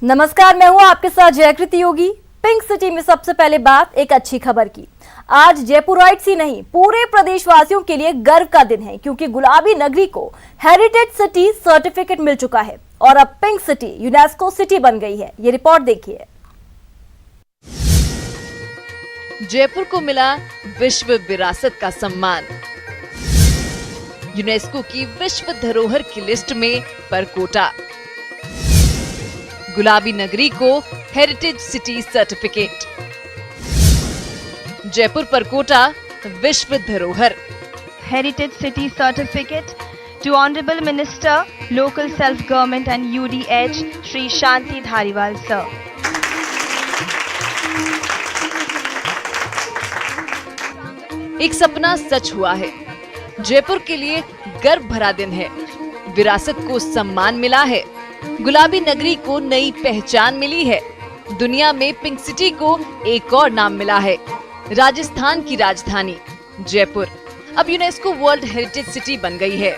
नमस्कार, मैं हूं आपके साथ जयकृति योगी। पिंक सिटी में सबसे पहले बात एक अच्छी खबर की। आज जयपुराइट्स ही नहीं, पूरे प्रदेशवासियों के लिए गर्व का दिन है, क्योंकि गुलाबी नगरी को हेरिटेज सिटी सर्टिफिकेट मिल चुका है और अब पिंक सिटी यूनेस्को सिटी बन गई है। ये रिपोर्ट देखिए। जयपुर को मिला विश्व विरासत का सम्मान। यूनेस्को की विश्व धरोहर की लिस्ट में परकोटा। गुलाबी नगरी को हेरिटेज सिटी सर्टिफिकेट। जयपुर परकोटा विश्व धरोहर। Heritage City Certificate to Honorable Minister, Local Self Government and UDH, Shri Shanti Dhariwal sir. एक सपना सच हुआ है। जयपुर के लिए गर्व भरा दिन है। विरासत को सम्मान मिला है। गुलाबी नगरी को नई पहचान मिली है। दुनिया में पिंक सिटी को एक और नाम मिला है। राजस्थान की राजधानी जयपुर अब यूनेस्को वर्ल्ड हेरिटेज सिटी बन गई है।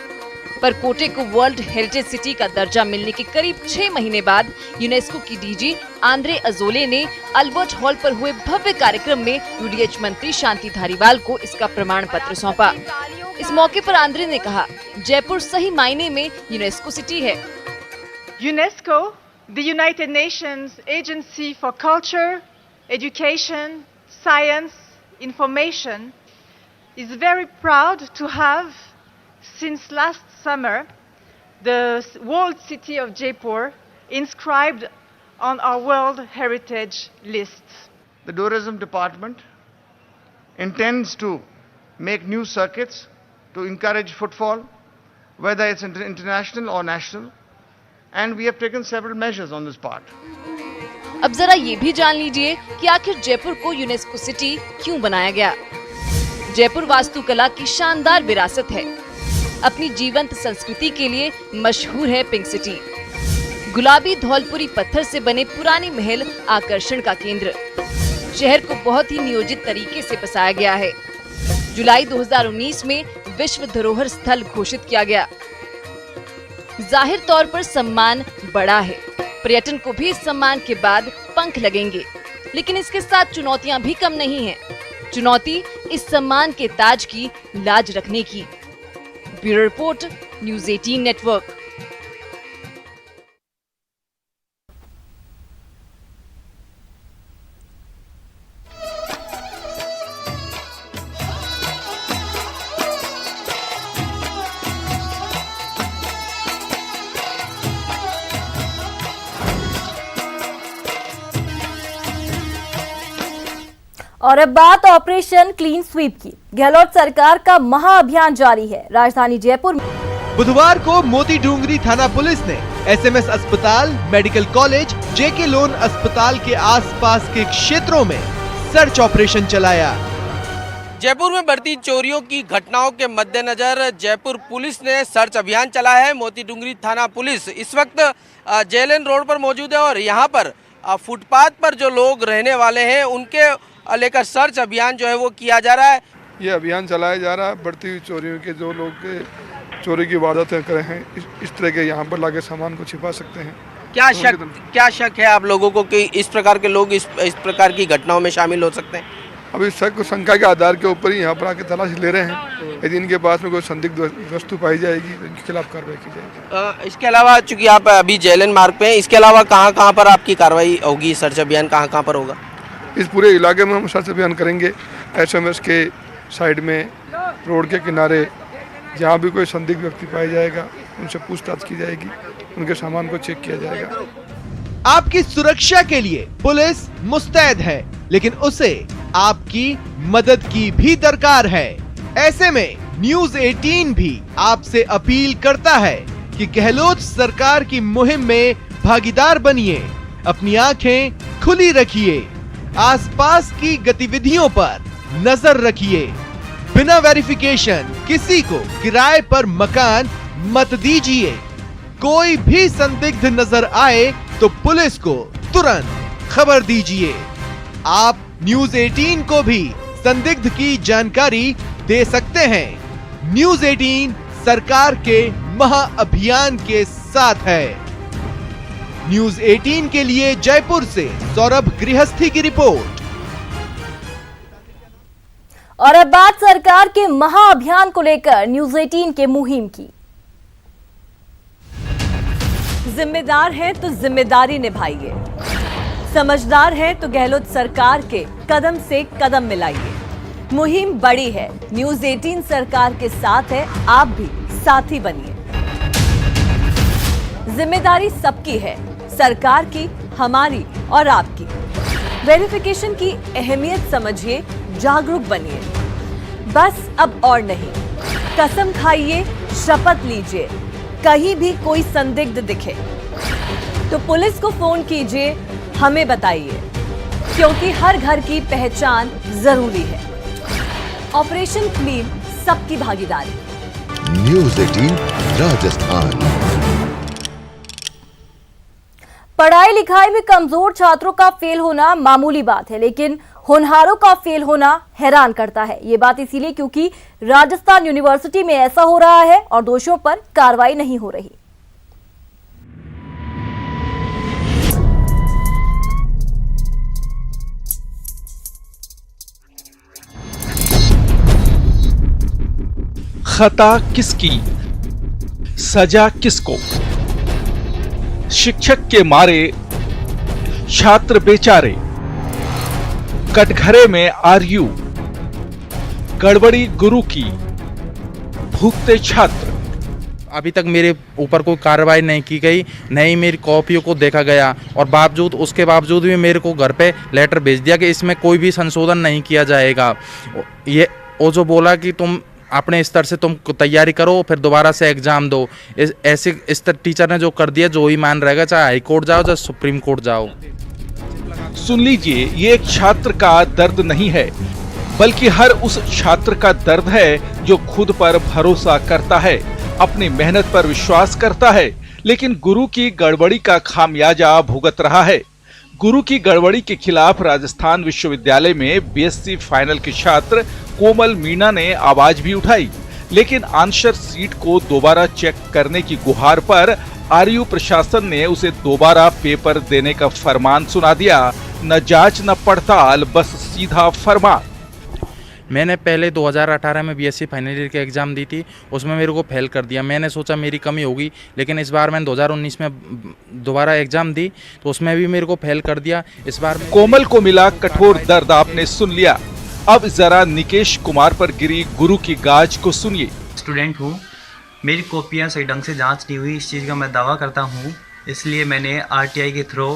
परकोटे को वर्ल्ड हेरिटेज सिटी का दर्जा मिलने के करीब 6 महीने बाद यूनेस्को की डीजी आंद्रे अजोले ने अल्बर्ट हॉल पर हुए भव्य कार्यक्रम में यूडीएच मंत्री शांति धारीवाल को इसका प्रमाण पत्र सौंपा। इस मौके पर आंद्रे ने कहा, जयपुर सही मायने में यूनेस्को सिटी है। UNESCO, the United Nations Agency for Culture, Education, Science, Information, is very proud to have, since last summer, the walled city of Jaipur inscribed on our World Heritage list. The tourism department intends to make new circuits to encourage footfall, whether it's international or national, and we have taken several measures on this part. अब जरा ये भी जान लीजिए कि आखिर जयपुर को UNESCO city क्यों बनाया गया। जयपुर वास्तुकला की शानदार विरासत है। अपनी जीवंत संस्कृति के लिए मशहूर है पिंक सिटी। गुलाबी धौलपुरी पत्थर से बने पुराने महल आकर्षण का केंद्र। शहर को बहुत ही नियोजित तरीके से बसाया गया है। जुलाई 2019 में विश्व धरोहर स्थल घोषित किया गया। जाहिर तौर पर सम्मान बड़ा है। पर्यटन को भी इस सम्मान के बाद पंख लगेंगे, लेकिन इसके साथ चुनौतियां भी कम नहीं हैं। चुनौती इस सम्मान के ताज की लाज रखने की। Bureau report, news 18 network. और अब बात ऑपरेशन क्लीन स्वीप की। गहलोत सरकार का महाअभियान जारी है। राजधानी जयपुर में बुधवार को मोती डूंगरी थाना पुलिस ने एसएमएस अस्पताल, मेडिकल कॉलेज, जेके लोन अस्पताल के आसपास के क्षेत्रों में सर्च ऑपरेशन चलाया। जयपुर में बढ़ती चोरियों की घटनाओं के मद्देनजर जयपुर पुलिस ने सर्च अभियान चलाया है। मोती डूंगरी थाना पुलिस इस वक्त जेएलएन रोड पर मौजूद है और यहाँ पर फुटपाथ पर जो लोग रहने वाले हैं उनके लेकर सर्च अभियान जो है वो किया जा रहा है। ये अभियान चलाया जा रहा है। बढ़ती हुई चोरियों के जो लोग चोरी की वारदातें करे हैं, इस तरह के यहाँ पर लाके सामान को छिपा सकते हैं। क्या शक है आप लोगों को कि इस प्रकार के लोग इस प्रकार की घटनाओं में शामिल हो सकते हैं? अभी शक शंका के आधार के ऊपर ही यहाँ पर आके तलाशी ले रहे हैं। यदि इनके पास में कोई संदिग्ध वस्तु पाई जाएगी तो इनके खिलाफ कार्रवाई की जाएगी। इसके अलावा चूंकि आप अभी जेएलएन मार्ग पे हैं, इसके अलावा कहाँ पर आपकी कार्रवाई होगी? सर्च अभियान कहाँ पर होगा? इस पूरे इलाके में हम सर्च अभियान करेंगे। एसएमएस के साइड में, रोड के किनारे, जहाँ भी कोई संदिग्ध व्यक्ति पाया जाएगा उनसे पूछताछ की जाएगी, उनके सामान को चेक किया जाएगा। आपकी सुरक्षा के लिए पुलिस मुस्तैद है, लेकिन उसे आपकी मदद की भी दरकार है। ऐसे में न्यूज़ 18 भी आपसे अपील करता है कि गहलोत सरकार की मुहिम में भागीदार बनिए। अपनी आंखें खुली रखिए। आसपास की गतिविधियों पर नजर रखिए। बिना वेरिफिकेशन किसी को किराए पर मकान मत दीजिए। कोई भी संदिग्ध नजर आए तो पुलिस को तुरंत खबर दीजिए। आप न्यूज़ 18 को भी संदिग्ध की जानकारी दे सकते हैं। न्यूज़ 18 सरकार के महाअभियान के साथ है। न्यूज 18 के लिए जयपुर से सौरभ गृहस्थी की रिपोर्ट। और अब बात सरकार के महाअभियान को लेकर न्यूज 18 के मुहिम की। जिम्मेदार है तो जिम्मेदारी निभाइए, समझदार है तो गहलोत सरकार के कदम से कदम मिलाइए। मुहिम बड़ी है, न्यूज 18 सरकार के साथ है, आप भी साथी बनिए। जिम्मेदारी सबकी है, सरकार की, हमारी और आपकी। वेरिफिकेशन की अहमियत समझिए, जागरूक बनिए। बस अब और नहीं, कसम खाइए, शपथ लीजिए, कहीं भी कोई संदिग्ध दिखे तो पुलिस को फोन कीजिए, हमें बताइए, क्योंकि हर घर की पहचान जरूरी है। ऑपरेशन क्लीन, सबकी भागीदारी। न्यूज 18 राजस्थान। पढ़ाई लिखाई में कमजोर छात्रों का फेल होना मामूली बात है, लेकिन होनहारों का फेल होना हैरान करता है। ये बात इसीलिए क्योंकि राजस्थान यूनिवर्सिटी में ऐसा हो रहा है और दोषियों पर कार्रवाई नहीं हो रही। खता किसकी, सजा किसको? शिक्षक के मारे छात्र बेचारे, कटघरे में आरयू, गड़बड़ी गुरु की, भूखते छात्र। अभी तक मेरे ऊपर कोई कार्रवाई नहीं की गई, नहीं मेरी कॉपियों को देखा गया, और उसके बावजूद भी मेरे को घर पे लेटर भेज दिया कि इसमें कोई भी संशोधन नहीं किया जाएगा। ये वो जो बोला कि तुम अपने स्तर से तुम तैयारी करो, फिर दोबारा से एग्जाम दो, ऐसे इस टीचर ने जो कर दिया, जो ही मान रहेगा, चाहे हाई कोर्ट जाओ चाहे सुप्रीम कोर्ट जाओ। सुन लीजिए, ये एक छात्र का दर्द नहीं है, बल्कि हर उस छात्र का दर्द है जो खुद पर भरोसा करता है, अपनी मेहनत पर विश्वास करता है, लेकिन गुरु की गड़बड़ी का खामियाजा भुगत रहा है। गुरु की गड़बड़ी के खिलाफ राजस्थान विश्वविद्यालय में बीएससी फाइनल के छात्र कोमल मीणा ने आवाज भी उठाई, लेकिन आंसर सीट को दोबारा चेक करने की गुहार पर आरयू प्रशासन ने उसे दोबारा पेपर देने का फरमान सुना दिया। न जांच न पड़ताल, बस सीधा फरमान। मैंने पहले 2018 में बीएससी फाइनल ईयर की एग्ज़ाम दी थी, उसमें मेरे को फेल कर दिया। मैंने सोचा मेरी कमी होगी, लेकिन इस बार मैंने 2019 में दोबारा एग्ज़ाम दी तो उसमें भी मेरे को फेल कर दिया। इस बार कोमल को मिला कठोर दर्द, आपने सुन लिया। अब जरा निकेश कुमार पर गिरी गुरु की गाज को सुनिए। स्टूडेंट हूँ, मेरी कॉपियाँ सही ढंग से जांच नहीं हुई, इस चीज़ का मैं दावा करता हूँ। इसलिए मैंने आरटीआई के थ्रू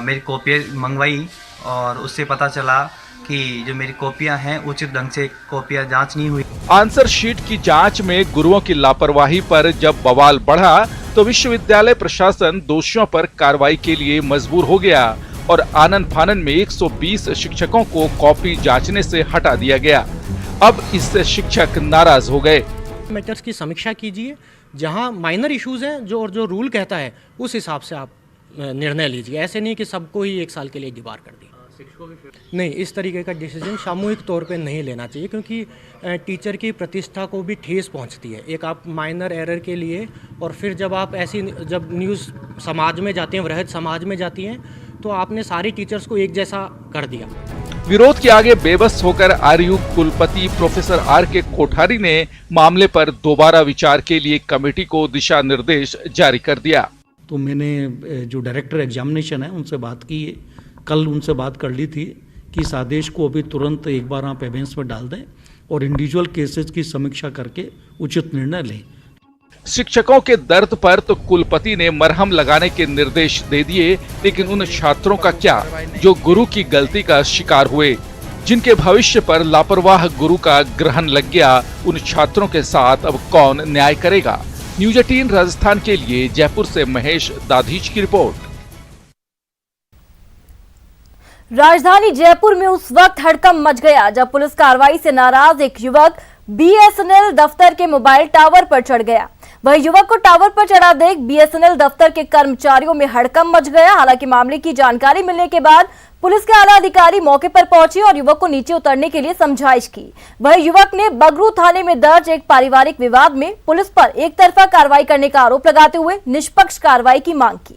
मेरी कॉपियाँ मंगवाई और उससे पता चला कि जो मेरी कॉपियां हैं उचित ढंग से कॉपियां जांच नहीं हुई। आंसर शीट की जांच में गुरुओं की लापरवाही पर जब बवाल बढ़ा तो विश्वविद्यालय प्रशासन दोषियों पर कार्रवाई के लिए मजबूर हो गया और आनन फानन में 120 शिक्षकों को कॉपी जांचने से हटा दिया गया। अब इससे शिक्षक नाराज हो गए। मैटर्स की समीक्षा कीजिए, जहां माइनर इश्यूज हैं जो रूल कहता है उस हिसाब से आप निर्णय लीजिए। ऐसे नहीं कि सबको ही 1 साल के लिए डिबार कर दिया। नहीं, इस तरीके का डिसीजन सामूहिक तौर पे नहीं लेना चाहिए, क्योंकि टीचर की प्रतिष्ठा को भी ठेस पहुंचती है। एक आप माइनर एरर के लिए, और फिर जब आप जब न्यूज़ समाज में जाती हैं, वृहद समाज में जाती हैं, तो आपने सारे टीचर्स को एक जैसा कर दिया। विरोध के आगे बेबस होकर आरयू कुलपति प्रोफेसर आर के कोठारी ने मामले पर दोबारा विचार के लिए कमेटी को दिशा निर्देश जारी कर दिया। तो मैंने जो डायरेक्टर एग्जामिनेशन है उनसे बात की, कल उनसे बात कर ली थी कि इस आदेश को अभी तुरंत एक बार आप एवेंस में डाल दें और इंडिविजुअल केसेस की समीक्षा करके उचित निर्णय लें। शिक्षकों के दर्द पर तो कुलपति ने मरहम लगाने के निर्देश दे दिए, लेकिन उन छात्रों का क्या जो गुरु की गलती का शिकार हुए, जिनके भविष्य पर लापरवाह गुरु का ग्रहण लग गया। उन छात्रों के साथ अब कौन न्याय करेगा? न्यूज 18 राजस्थान के लिए जयपुर से महेश दाधीच की रिपोर्ट। राजधानी जयपुर में उस वक्त हड़कंप मच गया जब पुलिस कार्रवाई से नाराज एक युवक बीएसएनएल दफ्तर के मोबाइल टावर पर चढ़ गया। वह युवक को टावर पर चढ़ा देख बीएसएनएल दफ्तर के कर्मचारियों में हड़कंप मच गया। हालांकि मामले की जानकारी मिलने के बाद पुलिस के आला अधिकारी मौके पर पहुंचे और युवक को नीचे उतरने के लिए समझाइश की। वह युवक ने बगरू थाने में दर्ज एक पारिवारिक विवाद में पुलिस पर एक तरफा कार्रवाई करने का आरोप लगाते हुए निष्पक्ष कार्रवाई की मांग की।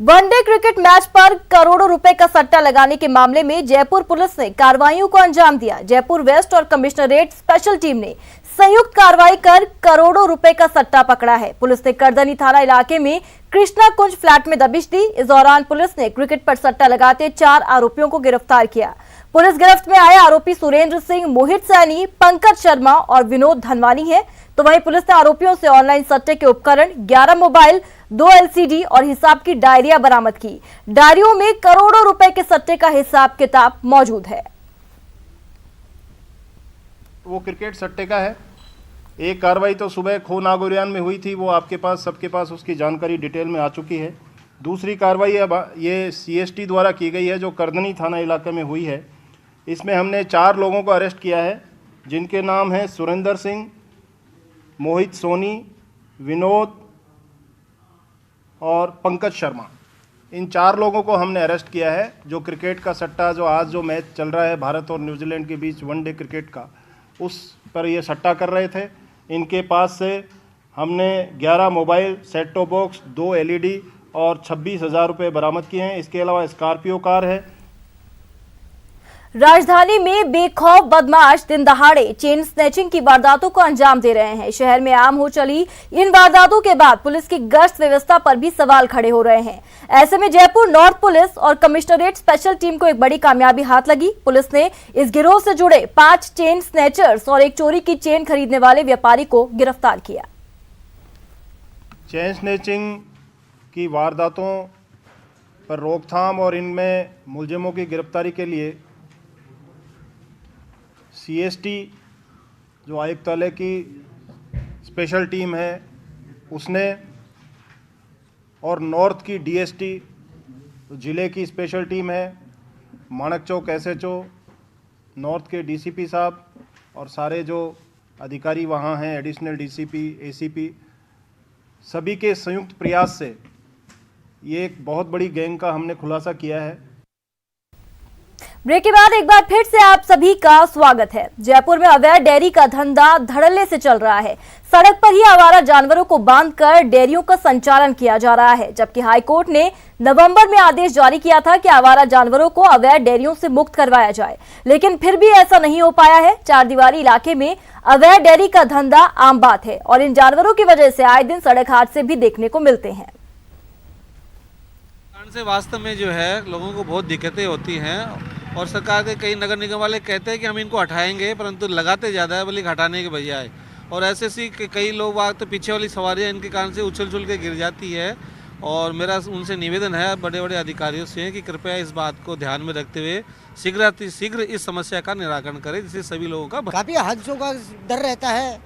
वनडे क्रिकेट मैच पर करोड़ों रुपए का सट्टा लगाने के मामले में जयपुर पुलिस ने कार्रवाइयों को अंजाम दिया। जयपुर वेस्ट और कमिश्नरेट स्पेशल टीम ने संयुक्त कार्रवाई कर करोड़ों रुपए का सट्टा पकड़ा है। पुलिस ने करदनी थाना इलाके में कृष्णा कुंज फ्लैट में दबिश दी। इस दौरान पुलिस ने क्रिकेट पर सट्टा लगाते 4 आरोपियों को गिरफ्तार किया। पुलिस गिरफ्त में आए आरोपी सुरेंद्र सिंह, मोहित सैनी, पंकज शर्मा और विनोद धनवानी है। तो वहीं पुलिस ने आरोपियों से ऑनलाइन सट्टे के उपकरण, 11 मोबाइल, 2 LCD और हिसाब की डायरियां बरामद की। डायरियों में करोड़ों रुपए के सट्टे का हिसाब किताब मौजूद है। वो क्रिकेट सट्टे का है। एक कार्रवाई तो सुबह खो नागोरियान में हुई थी, वो आपके पास सबके पास उसकी जानकारी डिटेल में आ चुकी है। दूसरी कार्रवाई अब ये CST द्वारा की गई है जो करदनी थाना इलाके में हुई है। इसमें हमने 4 लोगों को अरेस्ट किया है, जिनके नाम हैं सुरेंद्र सिंह, मोहित सोनी, विनोद और पंकज शर्मा। इन 4 लोगों को हमने अरेस्ट किया है जो क्रिकेट का सट्टा, जो आज जो मैच चल रहा है भारत और न्यूजीलैंड के बीच वनडे क्रिकेट का, उस पर ये सट्टा कर रहे थे। इनके पास से हमने 11 mobile, set top box, 2 LED और 26,000 रुपये बरामद किए हैं। इसके अलावा स्कॉर्पियो कार है। राजधानी में बेखौफ बदमाश दिन दहाड़े चेन स्नैचिंग की वारदातों को अंजाम दे रहे हैं। शहर में आम हो चली इन वारदातों के बाद पुलिस की गश्त व्यवस्था पर भी सवाल खड़े हो रहे हैं। ऐसे में जयपुर नॉर्थ पुलिस और कमिश्नरेट स्पेशल टीम को एक बड़ी कामयाबी हाथ लगी। पुलिस ने इस गिरोह से जुड़े 5 चेन स्नैचर्स और एक चोरी की चेन खरीदने वाले व्यापारी को गिरफ्तार किया। चेन स्नैचिंग की वारदातों पर रोकथाम और इनमें मुलजिमों की गिरफ्तारी के लिए CST जो आयुक्तालय की स्पेशल टीम है उसने, और नॉर्थ की DST ज़िले की स्पेशल टीम है, माणक चौक SHO, नॉर्थ के DCP साहब और सारे जो अधिकारी वहाँ हैं, एडिशनल DCP, ACP, सभी के संयुक्त प्रयास से ये एक बहुत बड़ी गैंग का हमने खुलासा किया है। ब्रेक के बाद एक बार फिर से आप सभी का स्वागत है। जयपुर में अवैध डेयरी का धंधा धड़ल्ले से चल रहा है। सड़क पर ही आवारा जानवरों को बांधकर डेयरियों का संचालन किया जा रहा है, जबकि हाईकोर्ट ने नवंबर में आदेश जारी किया था कि आवारा जानवरों को अवैध डेयरियों से मुक्त करवाया जाए, लेकिन फिर भी ऐसा नहीं हो पाया है। चारदीवारी इलाके में अवैध डेयरी का धंधा आम बात है और इन जानवरों की वजह से आए दिन सड़क हादसे भी देखने को मिलते हैं। से वास्तव में जो है लोगों को बहुत दिक्कतें होती हैं और सरकार के कई नगर निगम वाले कहते हैं कि हम इनको हटाएंगे, परंतु लगाते ज़्यादा है बल्कि हटाने के बजाय। और ऐसे सी कई लोग वाग तो पीछे वाली सवारियाँ इनके कारण से उछल के गिर जाती है। और मेरा उनसे निवेदन है बड़े बड़े अधिकारियों से कि कृपया इस बात को ध्यान में रखते हुए शीघ्र इस समस्या का निराकरण करें, जिससे सभी लोगों का काफ़ी हादसों का डर रहता है,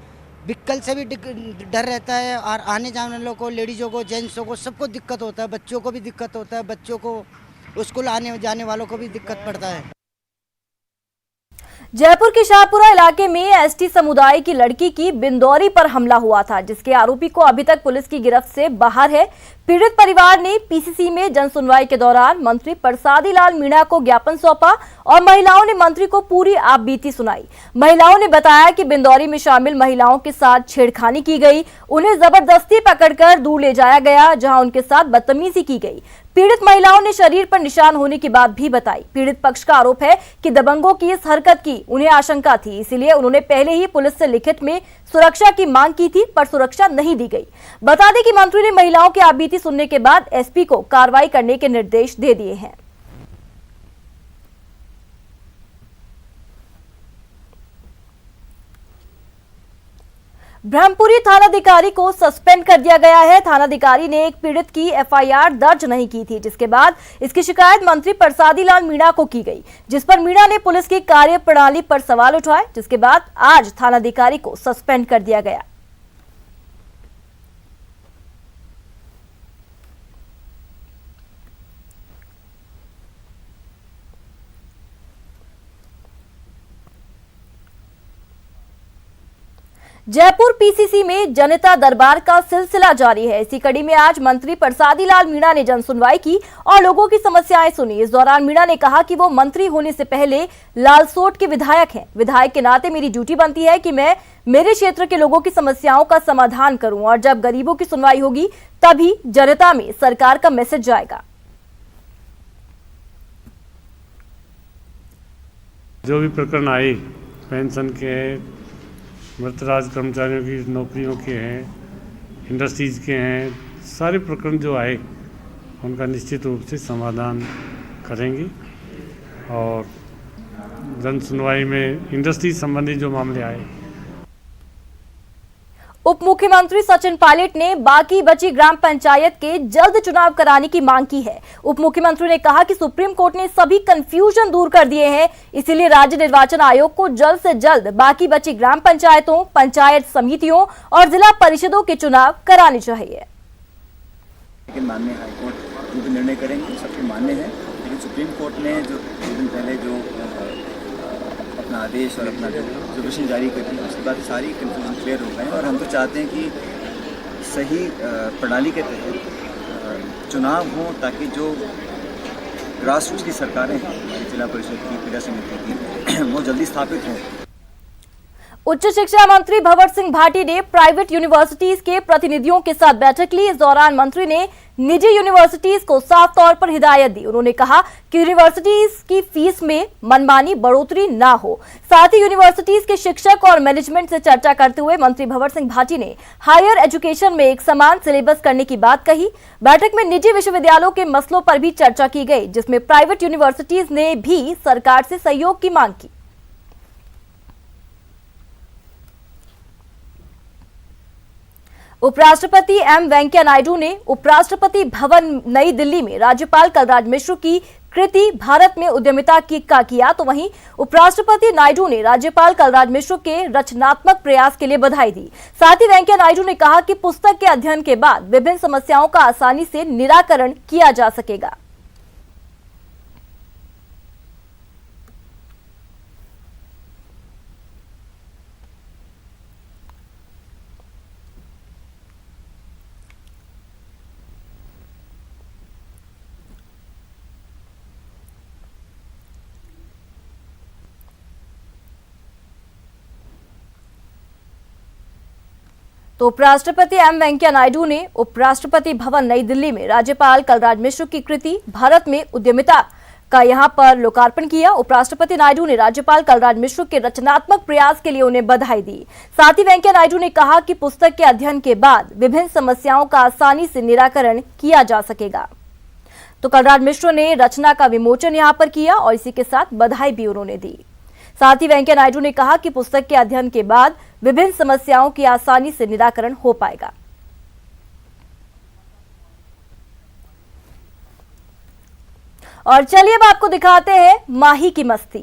व्हीकल से भी डर रहता है और आने जाने वालों को, लेडीज़ों को, जेंट्सों को, सबको दिक्कत होता है। बच्चों को भी दिक्कत होता है, बच्चों को स्कूल आने जाने वालों को भी दिक्कत पड़ता है। जयपुर के शाहपुरा इलाके में ST समुदाय की लड़की की बिंदौरी पर हमला हुआ था, जिसके आरोपी को अभी तक पुलिस की गिरफ्त से बाहर है। पीड़ित परिवार ने PCC में जन सुनवाई के दौरान मंत्री परसादी लाल मीणा को ज्ञापन सौंपा और महिलाओं ने मंत्री को पूरी आपबीती सुनाई। महिलाओं ने बताया कि बिंदौरी में शामिल महिलाओं के साथ छेड़खानी की गई, उन्हें जबरदस्ती पकड़कर दूर ले जाया गया, जहां उनके साथ बदतमीजी की गई। पीड़ित महिलाओं ने शरीर पर निशान होने की बात भी बताई। पीड़ित पक्ष का आरोप है कि दबंगों की इस हरकत की उन्हें आशंका थी, इसलिए उन्होंने पहले ही पुलिस से लिखित में सुरक्षा की मांग की थी, पर सुरक्षा नहीं दी गई। बता दें कि मंत्री ने महिलाओं की आपबीती सुनने के बाद SP को कार्रवाई करने के निर्देश दे दिए हैं। ब्रह्मपुरी थानाधिकारी को सस्पेंड कर दिया गया है। थानाधिकारी ने एक पीड़ित की FIR दर्ज नहीं की थी, जिसके बाद इसकी शिकायत मंत्री परसादी लाल मीणा को की गई, जिस पर मीणा ने पुलिस की कार्यप्रणाली पर सवाल उठाए, जिसके बाद आज थानाधिकारी को सस्पेंड कर दिया गया। जयपुर पीसीसी में जनता दरबार का सिलसिला जारी है। इसी कड़ी में आज मंत्री परसादी लाल मीणा ने जन सुनवाई की और लोगों की समस्याएं सुनी। इस दौरान मीणा ने कहा कि वो मंत्री होने से पहले लालसोट के विधायक हैं। विधायक के नाते मेरी ड्यूटी बनती है कि मैं मेरे क्षेत्र के लोगों की समस्याओं का समाधान करूं और जब गरीबों की सुनवाई होगी तभी जनता में सरकार का मैसेज जाएगा। जो भी प्रकरण आए, पेंशन के हैं, मृतराज कर्मचारियों की नौकरियों के हैं, इंडस्ट्रीज के हैं, सारे प्रकरण जो आए उनका निश्चित रूप से समाधान करेंगे। और जन सुनवाई में इंडस्ट्री संबंधी जो मामले आए, उप मुख्यमंत्री सचिन पायलट ने बाकी बची ग्राम पंचायत के जल्द चुनाव कराने की मांग की है। उप मुख्यमंत्री ने कहा कि सुप्रीम कोर्ट ने सभी कंफ्यूजन दूर कर दिए हैं, इसीलिए राज्य निर्वाचन आयोग को जल्द से जल्द बाकी बची ग्राम पंचायतों, पंचायत समितियों और जिला परिषदों के चुनाव कराने चाहिए। लेकिन माननीय हाईकोर्ट जो भी निर्णय करेंगे सबके मान्य है, लेकिन सुप्रीम कोर्ट ने जो 2 दिन पहले जो अपना आदेश और अपना जो विषय जारी कर दी, उसके बाद सारी कंफ्यूजन क्लियर हो गए और हम तो चाहते हैं कि सही प्रणाली के तहत चुनाव हो, ताकि जो ग्रास रूट्स की सरकारें हैं, जिला परिषद की, क्रीड़ा समिति की, वो जल्दी स्थापित हों। उच्च शिक्षा मंत्री भंवर सिंह भाटी ने प्राइवेट यूनिवर्सिटीज के प्रतिनिधियों के साथ बैठक ली। इस दौरान मंत्री ने निजी यूनिवर्सिटीज को साफ तौर पर हिदायत दी। उन्होंने कहा कि यूनिवर्सिटीज की फीस में मनमानी बढ़ोतरी ना हो। साथ ही यूनिवर्सिटीज के शिक्षक और मैनेजमेंट से चर्चा करते हुए मंत्री भंवर सिंह भाटी ने हायर एजुकेशन में एक समान सिलेबस करने की बात कही। बैठक में निजी विश्वविद्यालयों के मसलों पर भी चर्चा की गई, जिसमें प्राइवेट यूनिवर्सिटीज ने भी सरकार से सहयोग की मांग की। उपराष्ट्रपति एम वेंकैया नायडू ने उपराष्ट्रपति भवन नई दिल्ली में राज्यपाल कलराज मिश्र की कृति भारत में उद्यमिता का किया, तो वहीं उपराष्ट्रपति नायडू ने राज्यपाल कलराज मिश्र के रचनात्मक प्रयास के लिए बधाई दी। साथ ही वेंकैया नायडू ने कहा कि पुस्तक के अध्ययन के बाद विभिन्न समस्याओं का आसानी से निराकरण किया जा सकेगा। तो उपराष्ट्रपति एम वेंकैया नायडू ने उपराष्ट्रपति भवन नई दिल्ली में राज्यपाल कलराज मिश्र की कृति भारत में उद्यमिता का यहां पर लोकार्पण किया। उपराष्ट्रपति नायडू ने राज्यपाल कलराज मिश्र के रचनात्मक प्रयास के लिए उन्हें बधाई दी। साथ ही वेंकैया नायडू ने कहा कि पुस्तक के अध्ययन के बाद विभिन्न समस्याओं का आसानी से निराकरण किया जा सकेगा। तो कलराज मिश्र ने रचना का विमोचन यहां पर किया और इसी के साथ बधाई भी उन्होंने दी। साथ ही वेंकैया नायडू ने कहा कि पुस्तक के अध्ययन के बाद विभिन्न समस्याओं की आसानी से निराकरण हो पाएगा। और चलिए अब आपको दिखाते हैं माही की मस्ती।